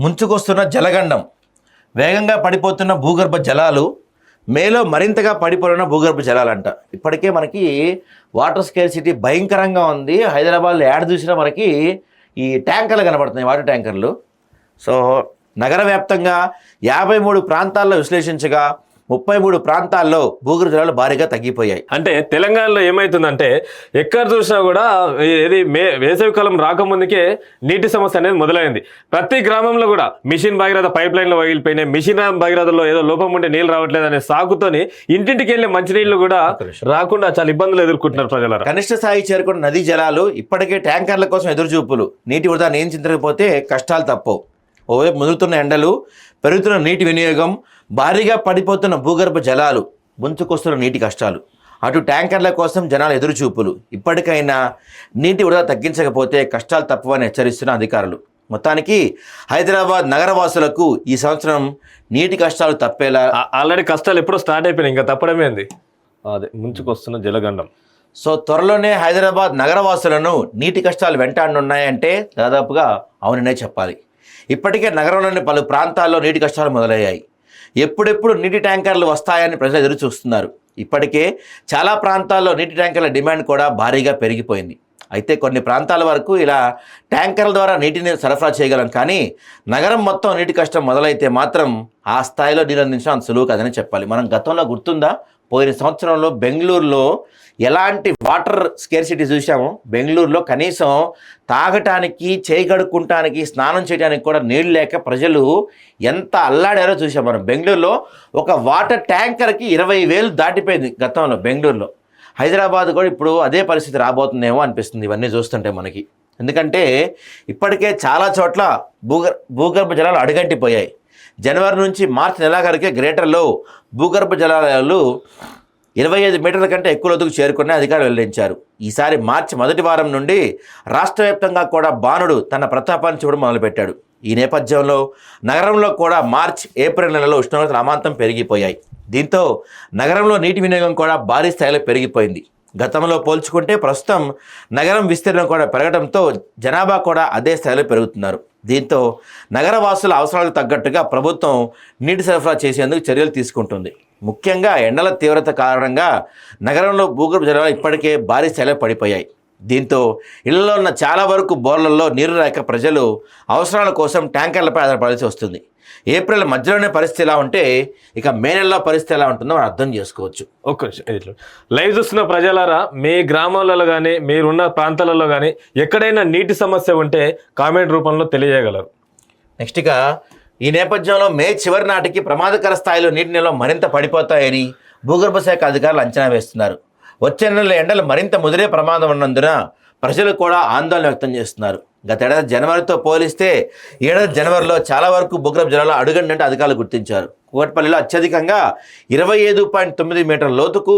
ముంచుకొస్తున్న జలగండం, వేగంగా పడిపోతున్న భూగర్భ జలాలు, మేలో మరింతగా పడిపోయిన భూగర్భ జలాలంట. ఇప్పటికే మనకి వాటర్ స్కేర్సిటీ భయంకరంగా ఉంది. హైదరాబాద్లో యాడ్ చూసినా మనకి ఈ ట్యాంకర్లు కనబడుతున్నాయి, వాటర్ ట్యాంకర్లు. సో నగర వ్యాప్తంగా 53 ప్రాంతాల్లో విశ్లేషించగా 33 ప్రాంతాల్లో భూగర్భ జలాలు భారీగా తగ్గిపోయాయి. అంటే తెలంగాణలో ఏమవుతుందంటే ఎక్కడ చూసినా కూడా ఏది వేసవికాలం రాకముందుకే నీటి సమస్య అనేది మొదలైంది. ప్రతి గ్రామంలో కూడా మిషన్ భగీరథ పైప్ లైన్లు పగిలిపోయినాయి. మిషన్ భగీరథలో ఏదో లోపం ఉంటే నీళ్ళు రావట్లేదు అనే సాకుతోని ఇంటింటికి వెళ్ళే మంచినీళ్ళు కూడా రాకుండా చాలా ఇబ్బందులు ఎదుర్కొంటున్నారు ప్రజలు. కనిష్ట స్థాయి చేరుకున్న నదీ జలాలు ఇప్పటికే ట్యాంకర్ల కోసం ఎదురుచూపులు. నీటి వృధా నియంత్రించకపోతే కష్టాలు తప్పవు. ఓవైపు ముదురుతున్న ఎండలు, పెరుగుతున్న నీటి వినియోగం, భారీగా పడిపోతున్న భూగర్భ జలాలు, ముంచుకొస్తున్న నీటి కష్టాలు, అటు ట్యాంకర్ల కోసం జనాల ఎదురుచూపులు. ఇప్పటికైనా నీటి వృధా తగ్గించకపోతే కష్టాలు తప్పవని హెచ్చరిస్తున్న అధికారులు. మొత్తానికి హైదరాబాద్ నగరవాసులకు ఈ సంవత్సరం నీటి కష్టాలు తప్పేలా. ఆల్రెడీ కష్టాలు ఎప్పుడో స్టార్ట్ అయిపోయినాయి, ఇంకా తప్పడమే ఉంది. అదే ముంచుకొస్తున్న జలగండం. సో త్వరలోనే హైదరాబాద్ నగరవాసులను నీటి కష్టాలు వెంటాడనున్నాయంటే దాదాపుగా అవుననే చెప్పాలి. ఇప్పటికే నగరంలోని పలు ప్రాంతాల్లో నీటి కష్టాలు మొదలయ్యాయి. ఎప్పుడెప్పుడు నీటి ట్యాంకర్లు వస్తాయని ప్రజలు ఎదురు చూస్తున్నారు. ఇప్పటికే చాలా ప్రాంతాల్లో నీటి ట్యాంకర్ల డిమాండ్ కూడా భారీగా పెరిగిపోయింది. అయితే కొన్ని ప్రాంతాల వరకు ఇలా ట్యాంకర్ల ద్వారా నీటిని సరఫరా చేయగలం, కానీ నగరం మొత్తం నీటి కష్టం మొదలైతే మాత్రం ఆ స్థాయిలో నీళ్ళు అందించడం అంత సులువు కాదని చెప్పాలి. మనం గతంలో గుర్తుందా, పోయిన సంవత్సరంలో బెంగళూరులో ఎలాంటి వాటర్ స్కేర్సిటీ చూసాము. బెంగళూరులో కనీసం తాగటానికి, చేయి కడుక్కుంటానికి, స్నానం చేయడానికి కూడా నీళ్ళు లేక ప్రజలు ఎంత అల్లాడారో చూసాం మనం. బెంగళూరులో ఒక వాటర్ ట్యాంకర్కి 20,000 దాటిపోయింది గతంలో బెంగళూరులో. హైదరాబాద్ కూడా ఇప్పుడు అదే పరిస్థితి రాబోతుందేమో అనిపిస్తుంది ఇవన్నీ చూస్తుంటే మనకి. ఎందుకంటే ఇప్పటికే చాలా చోట్ల భూగర్భ జలాలు అడుగంటిపోయాయి. జనవరి నుంచి మార్చి నెలాఖరుకే గ్రేటర్లో భూగర్భ జలాలు 25 మీటర్ల కంటే ఎక్కువ లోతుకు చేరుకుని అధికారులు వెల్లడించారు. ఈసారి మార్చి మొదటి వారం నుండి రాష్ట్ర వ్యాప్తంగా కూడా బాణుడు తన ప్రతాపాన్ని చూడడం మొదలుపెట్టాడు. ఈ నేపథ్యంలో నగరంలో కూడా మార్చ్, ఏప్రిల్ నెలలో ఉష్ణోగ్రతలు అమాంతం పెరిగిపోయాయి. దీంతో నగరంలో నీటి వినియోగం కూడా భారీ స్థాయిలో పెరిగిపోయింది. గతంలో పోల్చుకుంటే ప్రస్తుతం నగరం విస్తీర్ణం కూడా పెరగడంతో జనాభా కూడా అదే స్థాయిలో పెరుగుతున్నారు. దీంతో నగరవాసుల అవసరాలకు తగ్గట్టుగా ప్రభుత్వం నీటి సరఫరా చేసేందుకు చర్యలు తీసుకుంటుంది. ముఖ్యంగా ఎండల తీవ్రత కారణంగా నగరంలో భూగర్భ జలాలు ఇప్పటికే భారీ స్థాయిలో పడిపోయాయి. దీంతో ఇళ్లలో ఉన్న చాలా వరకు బోర్లలో నీరు రాక ప్రజలు అవసరాల కోసం ట్యాంకర్లపై ఆధారపడాల్సి వస్తుంది. ఏప్రిల్ మధ్యలోనే పరిస్థితి ఎలా ఉంటే ఇక మే నెలలో పరిస్థితి ఎలా ఉంటుందో మనం అర్థం చేసుకోవచ్చు. ఒక్క నిమిషం. లైవ్ చూస్తున్న ప్రజలారా, మీ గ్రామాలలో కానీ మీరున్న ప్రాంతాలలో కానీ ఎక్కడైనా నీటి సమస్య ఉంటే కామెంట్ రూపంలో తెలియజేయగలరు. నెక్స్ట్గా ఈ నేపథ్యంలో మే చివరి నాటికి ప్రమాదకర స్థాయిలో నీటి నిల్వ మరింత పడిపోతాయని భూగర్భ శాఖ అధికారులు అంచనా వేస్తున్నారు. వచ్చే నెలలో ఎండలు మరింత ముదిరే ప్రమాదం ఉన్నందున ప్రజలు కూడా ఆందోళన వ్యక్తం చేస్తున్నారు. గత ఏడాది జనవరితో పోలిస్తే ఏడాది జనవరిలో చాలా వరకు భూగర్భ జలాలు అడుగంటే అధికారులు గుర్తించారు. కూకట్పల్లిలో అత్యధికంగా 25.9 మీటర్ల లోతుకు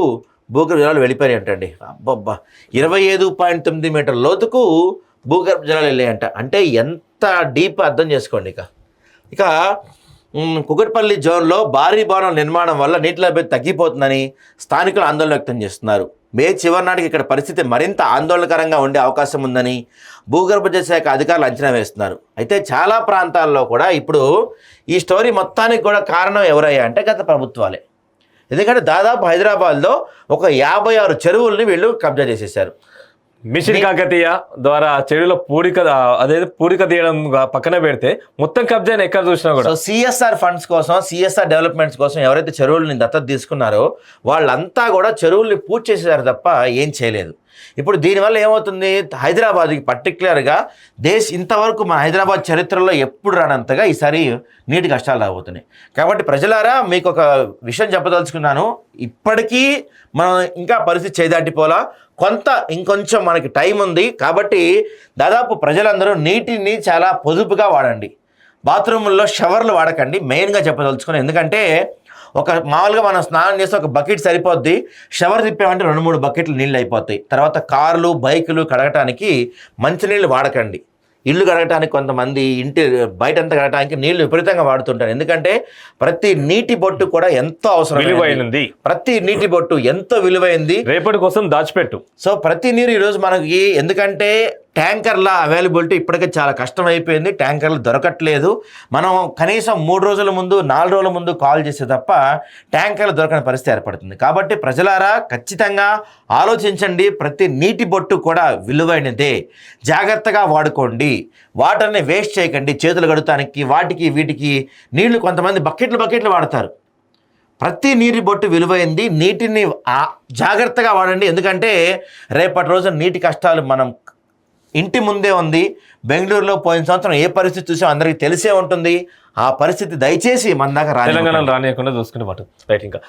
భూగర్భ జలాలు వెళ్ళిపోయాయంటండి. అబ్బబ్బా, 25.9 మీటర్ల లోతుకు భూగర్భ జలాలు వెళ్ళాయంట. అంటే ఎంత డీప్ అర్థం చేసుకోండి. ఇక కూకట్పల్లి జోన్లో భారీ భవనాల నిర్మాణం వల్ల నీటి లభ్యత తగ్గిపోతుందని స్థానికులు ఆందోళన వ్యక్తం చేస్తున్నారు. మే చివరి నాటికి ఇక్కడ పరిస్థితి మరింత ఆందోళనకరంగా ఉండే అవకాశం ఉందని భూగర్భ జల శాఖ అధికారులు అంచనా వేస్తున్నారు. అయితే చాలా ప్రాంతాల్లో కూడా ఇప్పుడు ఈ స్టోరీ మొత్తానికి కూడా కారణం ఎవరయ్యా అంటే గత ప్రభుత్వాలే. ఎందుకంటే దాదాపు హైదరాబాద్లో ఒక 56 చెరువుల్ని వీళ్ళు కబ్జా చేసేసారు. మిషన్ కాకతీయ ద్వారా చెరువులో పూడిక తీయడం పక్కన పెడితే మొత్తం కబ్జాని ఎక్కడ చూసినా కూడా. సో సిఎస్ఆర్ ఫండ్స్ కోసం, సిఎస్ఆర్ డెవలప్మెంట్స్ కోసం ఎవరైతే చెరువుల్ని దత్తత తీసుకున్నారో వాళ్ళంతా కూడా చెరువుల్ని పూర్తి చేసేసారు తప్ప ఏం చేయలేదు. ఇప్పుడు దీనివల్ల ఏమవుతుంది, హైదరాబాద్కి పర్టికులర్గా ఇంతవరకు మన హైదరాబాద్ చరిత్రలో ఎప్పుడు రానంతగా ఈసారి నీటి కష్టాలు రాబోతున్నాయి. కాబట్టి ప్రజలారా, మీకు ఒక విషయం చెప్పదలుచుకున్నాను. ఇప్పటికీ మనం ఇంకా పరిస్థితి చేదాటిపోలా, ఇంకొంచెం మనకి టైం ఉంది. కాబట్టి దాదాపు ప్రజలందరూ నీటిని చాలా పొదుపుగా వాడండి. బాత్రూముల్లో షవర్లు వాడకండి, మెయిన్గా చెప్పదలుచుకున్నాను. ఎందుకంటే మామూలుగా మనం స్నానం చేస్తే ఒక బకెట్ సరిపోద్ది, షవర్ తిప్పామంటే 2-3 బకెట్లు నీళ్ళు అయిపోతాయి. తర్వాత కార్లు, బైకులు కడగటానికి మంచినీళ్ళు వాడకండి. ఇల్లు కడగటానికి కొంతమంది ఇంటి బయటంతా కడగటానికి నీళ్లు విపరీతంగా వాడుతుంటారు. ఎందుకంటే ప్రతి నీటి బొట్టు కూడా ఎంతో అవసరం, విలువైనది. ప్రతి నీటి బొట్టు ఎంతో విలువైంది, రేపటి కోసం దాచిపెట్టు. సో ప్రతి నీరు ఈరోజు మనకి, ఎందుకంటే ట్యాంకర్ల అవైలబిలిటీ ఇప్పటికే చాలా కష్టం అయిపోయింది. ట్యాంకర్లు దొరకట్లేదు. మనం కనీసం 3 రోజుల ముందు 4 రోజుల ముందు కాల్ చేస్తే తప్ప ట్యాంకర్లు దొరకని పరిస్థితి ఏర్పడుతుంది. కాబట్టి ప్రజలారా ఖచ్చితంగా ఆలోచించండి. ప్రతి నీటి బొట్టు కూడా విలువైనదే, జాగ్రత్తగా వాడుకోండి. వాటర్ని వేస్ట్ చేయకండి. చేతులు కడుగుతానికి వాటికి వీటికి నీళ్లు కొంతమంది బకెట్లు వాడతారు. ప్రతి నీటి బొట్టు విలువైంది. నీటిని జాగ్రత్తగా వాడండి. ఎందుకంటే రేపటి రోజున నీటి కష్టాలు మనం ఇంటి ముందే ఉంది. బెంగళూరులో పోయిన సంవత్సరం ఏ పరిస్థితి చూసాం అందరికీ తెలిసే ఉంటుంది. ఆ పరిస్థితి దయచేసి మన దాకా తెలంగాణలో రానియకుండా చూసుకునే మాట రైట్. ఇంకా